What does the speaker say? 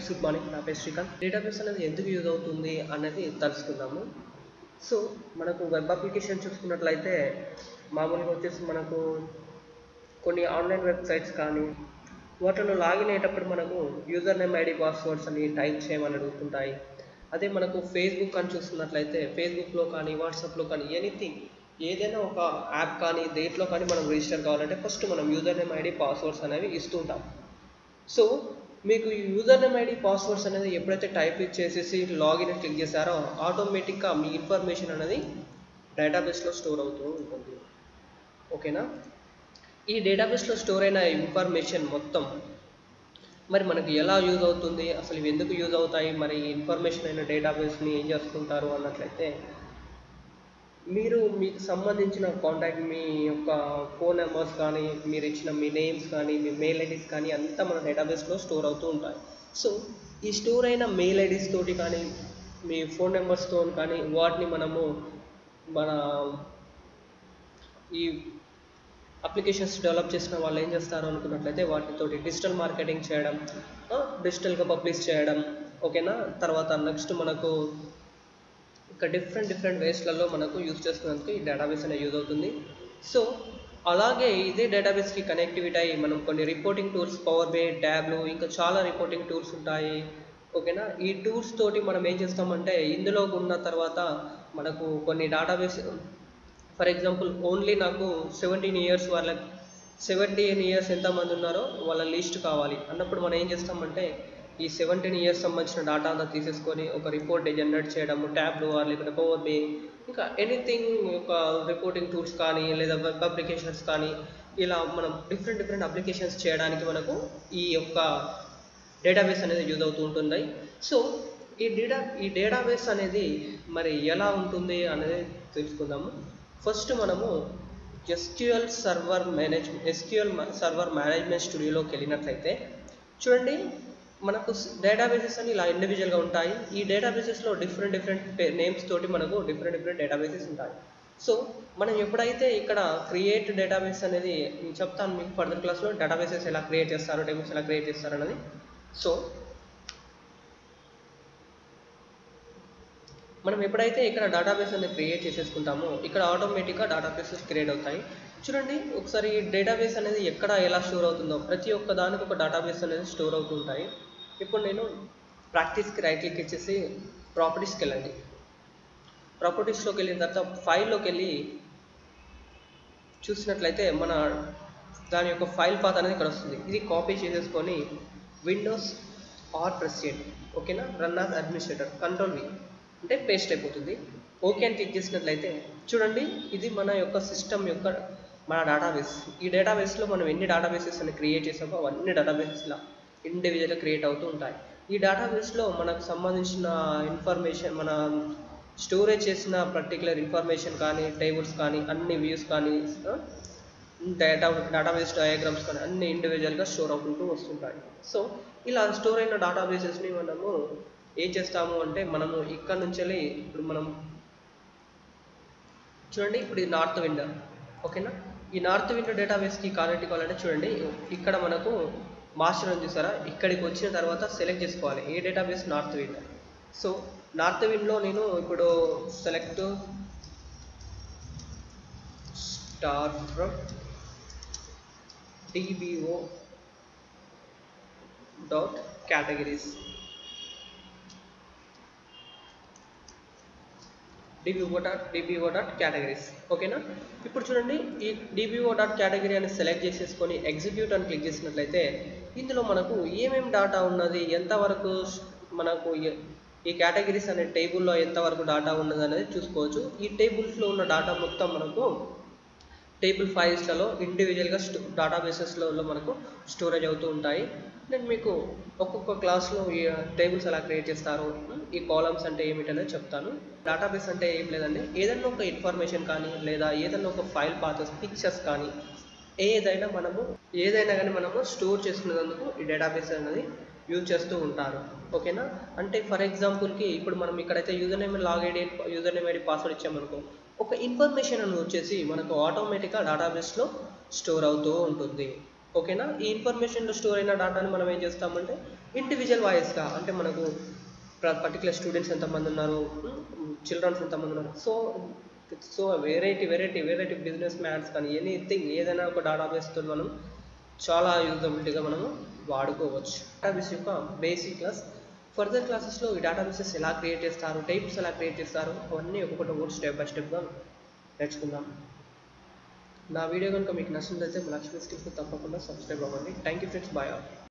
Friends, good morning. నా పేరు Srikanth. Database అనేది ఎందుకు యూజ్ అవుతుంది అనేది తెలుసుకుందాము. సో మనకు వెబ్ అప్లికేషన్ చూసుకున్నట్లయితే మామూలుగా వచ్చేసి మనకు కొన్ని ఆన్లైన్ వెబ్సైట్స్ కానీ వాటిలో లాగిన్ అయ్యేటప్పుడు మనకు యూజర్ నేమ్, ఐడి, పాస్వర్డ్స్ అని టైప్ చేయమని అడుగుతుంటాయి. అదే మనకు ఫేస్బుక్ అని చూస్తున్నట్లయితే ఫేస్బుక్లో కానీ వాట్సాప్లో కానీ ఎనీథింగ్ ఏదైనా ఒక యాప్ కానీ దేంట్లో కానీ మనం రిజిస్టర్ కావాలంటే ఫస్ట్ మనం యూజర్ నేమ్, ఐడి, పాస్వర్డ్స్ అనేవి ఇస్తుంటాం. సో మీకు యూజర్ నేమ్, ఐడి, పాస్వర్డ్స్ అనేది ఎప్పుడైతే టైప్ చేసేసి లాగిన్ క్లిక్ చేశారో ఆటోమేటిక్గా మీ ఇన్ఫర్మేషన్ అనేది డేటాబేస్లో స్టోర్ అవుతూ ఉంటుంది. ఓకేనా? ఈ డేటాబేస్లో స్టోర్ అయిన ఇన్ఫర్మేషన్ మొత్తం మరి మనకి ఎలా యూజ్ అవుతుంది, అసలు ఇవి ఎందుకు యూజ్ అవుతాయి, మరి ఇన్ఫర్మేషన్ అయిన డేటాబేస్ని ఏం చేసుకుంటారు అన్నట్లయితే మీరు మీకు సంబంధించిన కాంటాక్ట్, మీ యొక్క ఫోన్ నెంబర్స్ కానీ, మీరు ఇచ్చిన మీ నేమ్స్ కానీ, మీ మెయిల్ ఐడీస్ కానీ అంతా మన డేటాబేస్లో స్టోర్ అవుతూ ఉంటాయి. సో ఈ స్టోర్ అయిన మెయిల్ ఐడీస్ తోటి కానీ మీ ఫోన్ నెంబర్స్తో కానీ వాటిని మనము మన ఈ అప్లికేషన్స్ డెవలప్ చేసిన వాళ్ళు ఏం చేస్తారు అనుకున్నట్లయితే వాటితోటి డిజిటల్ మార్కెటింగ్ చేయడం, డిజిటల్గా పబ్లిష్ చేయడం. ఓకేనా? తర్వాత నెక్స్ట్ మనకు ఇంకా డిఫరెంట్ వేస్లలో మనకు యూజ్ చేసుకునేందుకు ఈ డేటాబేస్ అనేది యూజ్ అవుతుంది. సో అలాగే ఇదే డేటాబేస్కి కనెక్టివిటీ అయ్యి మనం కొన్ని రిపోర్టింగ్ టూల్స్, పవర్ బై, ట్యాబ్లు, ఇంకా చాలా రిపోర్టింగ్ టూల్స్ ఉంటాయి. ఓకేనా? ఈ టూల్స్ తోటి మనం ఏం చేస్తామంటే ఇందులో ఉన్న తర్వాత మనకు కొన్ని డేటాబేస్, ఫర్ ఎగ్జాంపుల్ ఓన్లీ నాకు 17 ఇయర్స్ వాళ్ళకి 17 ఇయర్స్ ఎంతమంది ఉన్నారో వాళ్ళ లిస్ట్ కావాలి అన్నప్పుడు మనం ఏం చేస్తామంటే ఈ 17 ఇయర్స్ సంబంధించిన డేటా అంతా తీసేసుకొని ఒక రిపోర్ట్ జనరేట్ చేయడము, ట్యాబ్లు లేకపోతే పవర్ బై, ఇంకా ఎనీథింగ్ ఒక రిపోర్టింగ్ టూల్స్ కానీ లేదా వెబ్ అప్లికేషన్స్ కానీ ఇలా మనం డిఫరెంట్ అప్లికేషన్స్ చేయడానికి మనకు ఈ యొక్క డేటాబేస్ అనేది యూజ్ అవుతూ ఉంటుంది. సో ఈ డేటాబేస్ అనేది మరి ఎలా ఉంటుంది అనేది తెలుసుకుందాము. ఫస్ట్ మనము ఎస్క్యూఎల్ సర్వర్ మేనేజ్మెంట్ స్టూడియోలోకి వెళ్ళినట్లయితే చూడండి, మనకు డేటాబేసెస్ అని ఇలా ఇండివిజువల్గా ఉంటాయి. ఈ డేటాబేసెస్లో డిఫరెంట్ నేమ్స్ తోటి మనకు డిఫరెంట్ డేటాబేసెస్ ఉంటాయి. సో మనం ఎప్పుడైతే ఇక్కడ క్రియేట్ డేటాబేస్ అనేది నేను చెప్తాను మీకు ఫర్దర్ క్లాస్లో, డేటాబేసెస్ ఎలా క్రియేట్ చేస్తారు, టేబుల్స్ ఎలా క్రియేట్ చేస్తారు అన్నది. సో మనం ఎప్పుడైతే ఇక్కడ డేటాబేస్ అనేది క్రియేట్ చేసేసుకుంటామో ఇక్కడ ఆటోమేటిక్గా డేటాబేసెస్ క్రియేట్ అవుతాయి. చూడండి ఒకసారి డేటాబేస్ అనేది ఎక్కడ ఎలా స్టోర్ అవుతుందో ప్రతి ఒక్క దానికి ఒక డేటాబేస్ అనేది స్టోర్ అవుతూ ఉంటాయి. ఇప్పుడు నేను ప్రాక్టీస్కి రైట్ క్లిక్ ఇచ్చేసి ప్రాపర్టీస్కి వెళ్ళండి. ప్రాపర్టీస్లోకి వెళ్ళిన తర్వాత ఫైల్లోకి వెళ్ళి చూసినట్లయితే మన దాని యొక్క ఫైల్ పాత్ అనేది ఇక్కడ వస్తుంది. ఇది కాపీ చేసేసుకొని విండోస్ ఆర్ ప్రెస్ చేయండి. ఓకేనా? Run as administrator, control V అంటే పేస్ట్ అయిపోతుంది. ఓకే అని క్లిక్ చేసినట్లయితే చూడండి ఇది మన యొక్క సిస్టమ్ యొక్క మన డేటాబేస్. ఈ డేటాబేస్లో మనం ఎన్ని డేటాబేసెస్ అని క్రియేట్ చేసామో అవన్నీ డేటాబేసెస్ ఇలా ఇండివిజువల్గా క్రియేట్ అవుతూ ఉంటాయి. ఈ డేటాబేస్లో మనకు సంబంధించిన ఇన్ఫర్మేషన్, మన స్టోరేజ్ చేసిన పర్టికులర్ ఇన్ఫర్మేషన్ కానీ, టేబుల్స్ కానీ, అన్ని వ్యూస్ కానీ, డేటాబేస్ డయాగ్రామ్స్ కానీ అన్ని ఇండివిజువల్గా స్టోర్ అవుతుంటూ వస్తుంటాయి. సో ఇలా స్టోర్ అయిన డేటాబేసెస్ని మనము ఏం చేస్తాము అంటే మనము ఇక్కడ నుంచి వెళ్ళి ఇప్పుడు మనం చూడండి, ఇప్పుడు ఇది నార్త్ విండ్. ఓకేనా? ఈ నార్త్ విండ్ డేటాబేస్కి కనెక్ట్ కావాలంటే చూడండి ఇక్కడ మనకు మాస్టర్ అని చూసారా, ఇక్కడికి వచ్చిన తర్వాత సెలెక్ట్ చేసుకోవాలి ఏ డేటాబేస్, నార్త్ విండ్. సో నార్త్ విండ్లో నేను ఇప్పుడు select star from DBO dot categories, DBO dot categories. ఓకేనా? ఇప్పుడు చూడండి ఈ DBO డాట్ కేటగిరీ అని సెలెక్ట్ చేసేసుకొని ఎగ్జిక్యూట్ అని క్లిక్ చేసినట్లయితే ఇందులో మనకు ఏమేమి డేటా ఉన్నది, ఎంతవరకు మనకు ఈ కేటగిరీస్ అనే టేబుల్లో ఎంతవరకు డేటా ఉన్నది అనేది చూసుకోవచ్చు. ఈ టేబుల్స్లో ఉన్న డేటా మొత్తం మనకు టేబుల్ ఫైల్స్లలో ఇండివిజువల్గా డేటాబేసెస్లో మనకు స్టోరేజ్ అవుతూ ఉంటాయి. నేను మీకు ఒక్కొక్క క్లాస్లో ఈ టేబుల్స్ ఎలా క్రియేట్ చేస్తారు, ఈ కాలమ్స్ అంటే ఏమిటనేది చెప్తాను. డేటాబేస్ అంటే ఏం లేదండి, ఏదైనా ఒక ఇన్ఫర్మేషన్ కానీ లేదా ఏదైనా ఒక ఫైల్ పాత్, పిక్చర్స్ కానీ ఏదైనా కానీ మనము స్టోర్ చేసుకునేందుకు ఈ డేటాబేస్ అనేది యూజ్ చేస్తూ ఉంటారు. ఓకేనా? అంటే ఫర్ ఎగ్జాంపుల్కి ఇప్పుడు మనం ఇక్కడైతే యూజర్ నేమ్ ఐడి పాస్వర్డ్ ఇచ్చామనుకో ఒక ఇన్ఫర్మేషన్ అని వచ్చేసి మనకు ఆటోమేటిక్గా డేటాబేస్లో స్టోర్ అవుతూ ఉంటుంది. ఓకేనా. ఈ ఇన్ఫర్మేషన్లో స్టోర్ అయిన డేటాని మనం ఏం చేస్తామంటే ఇండివిజువల్ వాయిస్గా, అంటే మనకు పర్టికులర్ స్టూడెంట్స్ ఎంతమంది ఉన్నారు, చిల్డ్రన్స్ ఎంతమంది ఉన్నారు, సో వెరైటీ బిజినెస్ మ్యాన్స్ కానీ ఎనీథింగ్ ఏదైనా ఒక డేటాబేస్తో మనం చాలా యూజబిలిటీగా మనము వాడుకోవచ్చు. డేటాబేస్ యొక్క బేసిక్ క్లాస్. ఫర్దర్ క్లాసెస్లో ఈ డేటాబేసెస్ ఎలా క్రియేట్ చేస్తారు, టైప్స్ ఎలా క్రియేట్ చేస్తారు, అవన్నీ ఒక్కొక్కటి స్టెప్ బై స్టెప్గా నేర్చుకుందాం. నా వీడియో కనుక మీకు నచ్చినట్లయితే లక్ష్మీ స్కిల్స్కి తప్పకుండా సబ్స్క్రైబ్ అవ్వండి. Thank you friends, bye all.